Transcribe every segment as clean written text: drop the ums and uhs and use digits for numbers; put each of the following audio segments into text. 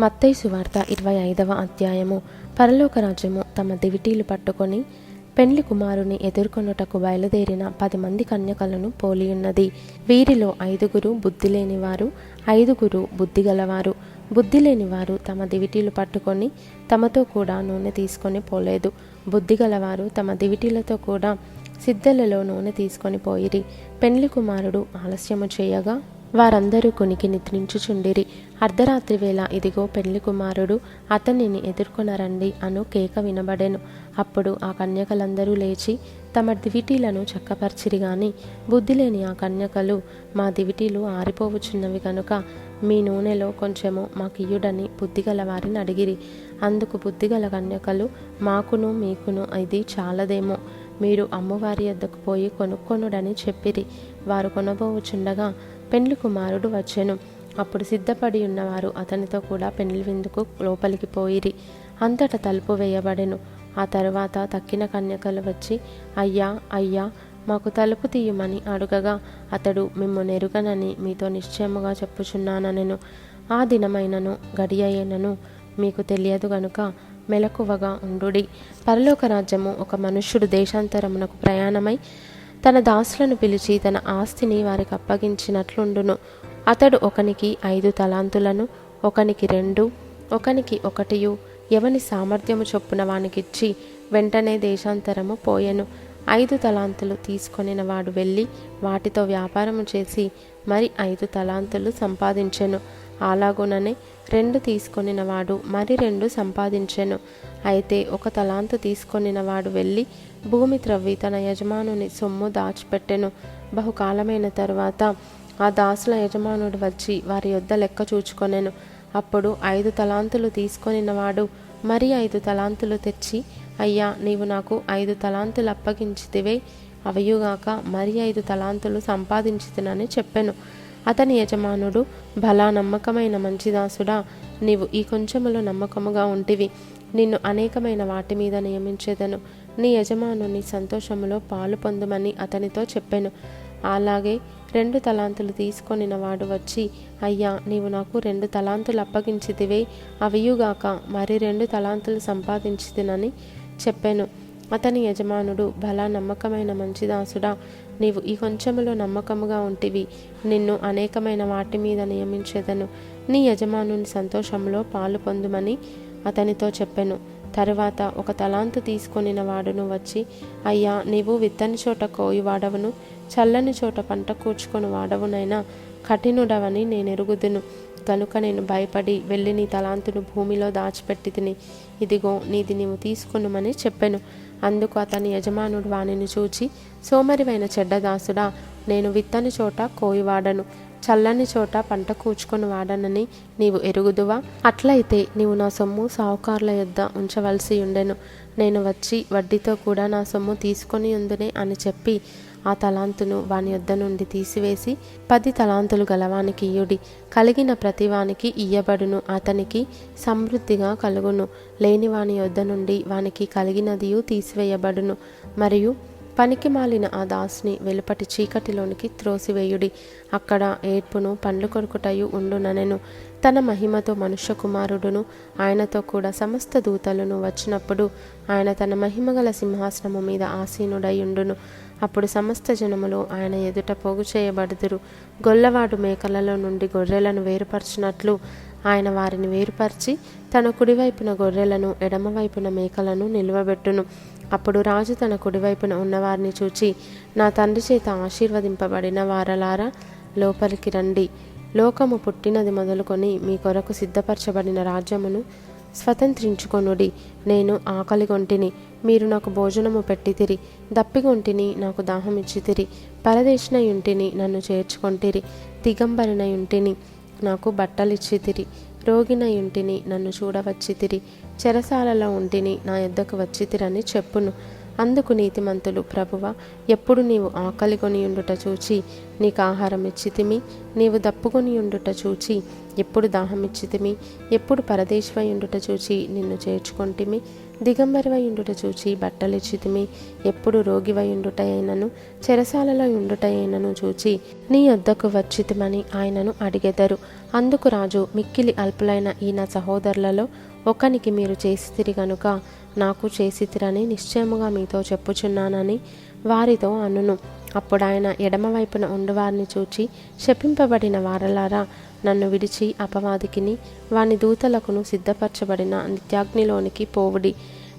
మత్తయి సువార్త 25వ అధ్యాయము. పరలోక రాజ్యము తమ దివిటీలు పట్టుకొని పెండ్లి కుమారుని ఎదుర్కొనుటకు బయలుదేరిన 10 మంది కన్యకలను పోలియున్నది. వీరిలో 5 బుద్ధి లేనివారు, 5 బుద్ధి గలవారు. బుద్ధి లేనివారు తమ దివిటీలు పట్టుకొని తమతో కూడా నూనె తీసుకొని పోలేదు. బుద్ధి గలవారు తమ దివిటీలతో కూడా సిద్ధెలలో నూనె తీసుకొని పోయిరి. పెండ్లి కుమారుడు ఆలస్యము చేయగా వారందరూ కొనికి నిద్రించుచుండిరి. అర్ధరాత్రి వేళ ఇదిగో పెండ్లి కుమారుడు, అతనిని ఎదుర్కొనరండి అను కేక వినబడెను. అప్పుడు ఆ కన్యకలందరూ లేచి తమ దివిటీలను చక్కపరిచిరి గాని బుద్ధి లేని ఆ కన్యకలు, మా దివిటీలు ఆరిపోవుచున్నవి కనుక మీ నూనెలో కొంచెము మాకియ్యుడని బుద్ధిగల వారిని అడిగిరి. అందుకు బుద్ధిగల కన్యకలు, మాకును మీకును ఇది చాలదేమో, మీరు అమ్మవారి యొద్దకు పోయి కొనుక్కొనుడని చెప్పిరి. వారు కొనబోవుచుండగా పెండ్లి కుమారుడు వచ్చెను. అప్పుడు సిద్ధపడి ఉన్నవారు అతనితో కూడా పెండ్లి విందుకు లోపలికి పోయిరి. అంతటా తలుపు వేయబడెను. ఆ తరువాత తక్కిన కన్యకలు వచ్చి, అయ్యా అయ్యా మాకు తలుపు తీయమని అడుగగా అతడు, మిమ్ము నెరుగనని మీతో నిశ్చయముగా చెప్పుచున్నానెను. ఆ దినమైనను గడియైనను మీకు తెలియదు గనుక మెలకువగా ఉండుడి. పరలోక రాజ్యము ఒక మనుష్యుడు దేశాంతరమునకు ప్రయాణమై తన దాసులను పిలిచి తన ఆస్తిని వారికి అప్పగించినట్లుండును. అతడు ఒకనికి 5 తలాంతులను, ఒకనికి 2, ఒకనికి 1 ఎవని సామర్థ్యము చొప్పున వానికిచ్చి వెంటనే దేశాంతరము పోయెను. 5 తలాంతులు తీసుకొనిన వాడు వెళ్ళి వాటితో వ్యాపారము చేసి మరి 5 తలాంతులు సంపాదించెను. అలాగుననే 2 తీసుకొనిన వాడు మరి 2 సంపాదించెను. అయితే 1 తలాంతు తీసుకొనిన వాడు వెళ్ళి భూమి త్రవ్వి తన యజమానుని సొమ్ము దాచిపెట్టెను. బహుకాలమైన తరువాత ఆ దాసుల యజమానుడు వచ్చి వారి యొద్ద లెక్క చూచుకొనెను. అప్పుడు 5 తలాంతులు తీసుకొనిన వాడు మరి 5 తలాంతులు తెచ్చి, అయ్యా నీవు నాకు 5 తలాంతులు అప్పగించితివే, అవయుగాక మరి 5 తలాంతులు సంపాదించితినని చెప్పెను. అతని యజమానుడు, భలా నమ్మకమైన మంచిదాసుడా, నీవు ఈ కొంచెములో నమ్మకముగా ఉంటివి, నిన్ను అనేకమైన వాటి మీద నియమించెదను, నీ యజమానుని సంతోషములో పాలు పొందుమని అతనితో చెప్పెను. అలాగే 2 తలాంతులు తీసుకొనిన వాడు వచ్చి, అయ్యా నీవు నాకు 2 తలాంతులు అప్పగించితివే, అవయుగాక మరి 2 తలాంతులు సంపాదించితినని చెప్పెను. అతని యజమానుడు, భలా నమ్మకమైన మంచిదాసుడా, నీవు ఈ కొంచెములో నమ్మకముగా ఉంటివి, నిన్ను అనేకమైన వాటి మీద నియమించెదను, నీ యజమానుని సంతోషంలో పాలు పొందుమని అతనితో చెప్పెను. తరువాత 1 తలాంతు తీసుకొనిన వాడును వచ్చి, అయ్యా నీవు విత్తని చోట కోయువాడవును, చల్లని చోట పంట కూర్చుకొని వాడవునైనా కఠినుడవని నేనెరుగుదును కనుక నేను భయపడి వెళ్ళి నీ తలాంతును భూమిలో దాచిపెట్టి తిని, ఇదిగో నీది నీవు తీసుకొనుమని చెప్పెను. అందుకు అతని యజమానుడు వానిని చూచి, సోమరివైన చెడ్డదాసుడా, నేను విత్తని చోట కోయివాడను, చల్లని చోట పంట కూర్చుకొని వాడనని నీవు ఎరుగుదువా? అట్లయితే నీవు నా సొమ్ము సావుకారుల యొద్ద ఉంచవలసి ఉండెను, నేను వచ్చి వడ్డీతో కూడా నా సొమ్ము తీసుకొని ఉందునే అని చెప్పి ఆ తలాంతును వాని యొద్ద నుండి తీసివేసి 10 తలాంతులు గలవానికి ఇయ్యుడి. కలిగిన ప్రతివానికి ఇయ్యబడును, అతనికి సమృద్ధిగా కలుగును. లేని వాని యొద్ద నుండి వానికి కలిగినదియు తీసివేయబడును. మరియు పనికి మాలిన ఆ దాసుని వెలుపటి చీకటిలోనికి త్రోసివేయుడి, అక్కడ ఏడ్పును పండ్లు కొరుకుటయు ఉండుననెను. తన మహిమతో మనుష్య కుమారుడును ఆయనతో కూడా సమస్త దూతలను వచ్చినప్పుడు ఆయన తన మహిమగల సింహాసనము మీద ఆసీనుడై ఉండును. అప్పుడు సమస్త జనములు ఆయన ఎదుట పోగు చేయబడుదురు. గొల్లవాడు మేకలలో నుండి గొర్రెలను వేరుపరచినట్లు ఆయన వారిని వేరుపరిచి తన కుడివైపున గొర్రెలను, ఎడమవైపున మేకలను నిలువబెట్టును. అప్పుడు రాజు తన కుడివైపున ఉన్నవారిని చూచి, నా తండ్రి చేత ఆశీర్వదింపబడిన వారలారా, లోపలికి రండి, లోకము పుట్టినది మొదలుకొని మీ కొరకు సిద్ధపరచబడిన రాజ్యమును స్వతంత్రించుకొనుడి. నేను ఆకలిగొంటిని, మీరు నాకు భోజనము పెట్టితిరి, దప్పిగొంటిని, నాకు దాహమిచ్చితిరి, పరదేశినయుంటిని, నన్ను చేర్చుకొంటిరి, దిగంబరినయుంటిని, నాకు బట్టలిచ్చితిరి, రోగినయుంటిని, నన్ను చూడవచ్చితిరి, చెరసాలలో ఉంటిని, నా యొద్దకు వచ్చితిరని చెప్పును. అందుకు నీతిమంతులు, ప్రభువా, ఎప్పుడు నీవు ఆకలిగొని ఉండుట చూచి నీకు ఆహారం ఇచ్చితిమి, నీవు దప్పుకొని ఉండుట చూచి ఎప్పుడు దాహమిచ్చితిమి, ఎప్పుడు పరదేశివై ఉండుట చూచి నిన్ను చేర్చుకొంటిమి, దిగంబరివై ఉండుట చూచి బట్టలిచ్చితిమి, ఎప్పుడు రోగివై ఉండుటయైనను చెరసాలలో ఉండుటయైనను చూచి నీ యొద్దకు వచ్చితిమని ఆయనను అడిగెదరు. అందుకు రాజు, మిక్కిలి అల్పులైన ఈ నా సహోదరులలో ఒకనికి మీరు చేసితిరి గనుక నాకు చేసితిరని నిశ్చయముగా మీతో చెప్పుచున్నానని వారితో అనును. అప్పుడాయన ఎడమవైపున ఉండువారిని చూచి, శపింపబడిన వారలారా, నన్ను విడిచి అపవాదికిని వాని దూతలకును సిద్ధపరచబడిన నిత్యాగ్నిలోనికి పోవుడి.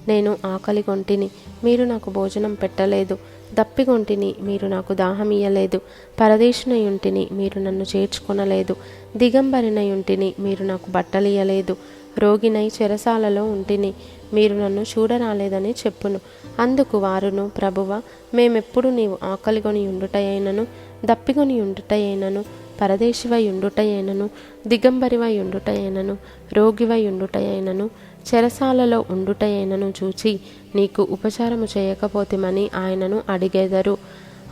నేను ఆకలిగొంటిని, మీరు నాకు భోజనం పెట్టలేదు. దప్పిగొంటిని, మీరు నాకు దాహమియ్యలేదు. పరదేశునయుంటిని, మీరు నన్ను చేర్చుకొనలేదు. దిగంబరినయుంటిని, మీరు నాకు బట్టలియ్యలేదు. రోగినై చెరసాలలో ఉంటిని, మీరు నన్ను చూడరాలేదని చెప్పును. అందుకు వారును, ప్రభువా, మేమెప్పుడు నీవు ఆకలిగొని ఉండుటయైనను, దప్పిగొని ఉండుటయైనను, పరదేశివై ఉండుటయైనను, దిగంబరివై ఉండుటయైనను, రోగివై ఉండుటయైనను, చెరసాలలో ఉండుటయైనను చూచి నీకు ఉపచారము చేయకపోతేమని ఆయనను అడిగెదరు.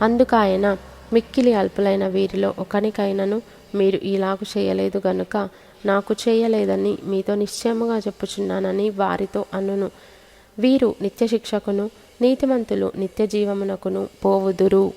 అందుకాయన, మిక్కిలి అల్పులైన వీరిలో ఒకనికైనను మీరు ఇలాగు చేయలేదు గనుక నాకు చేయలేదని మీతో నిశ్చయముగా చెప్పుచున్నానని వారితో అనును. వీరు నిత్యశిక్షకును, నీతిమంతులు నిత్య జీవమునకును పోవుదురు.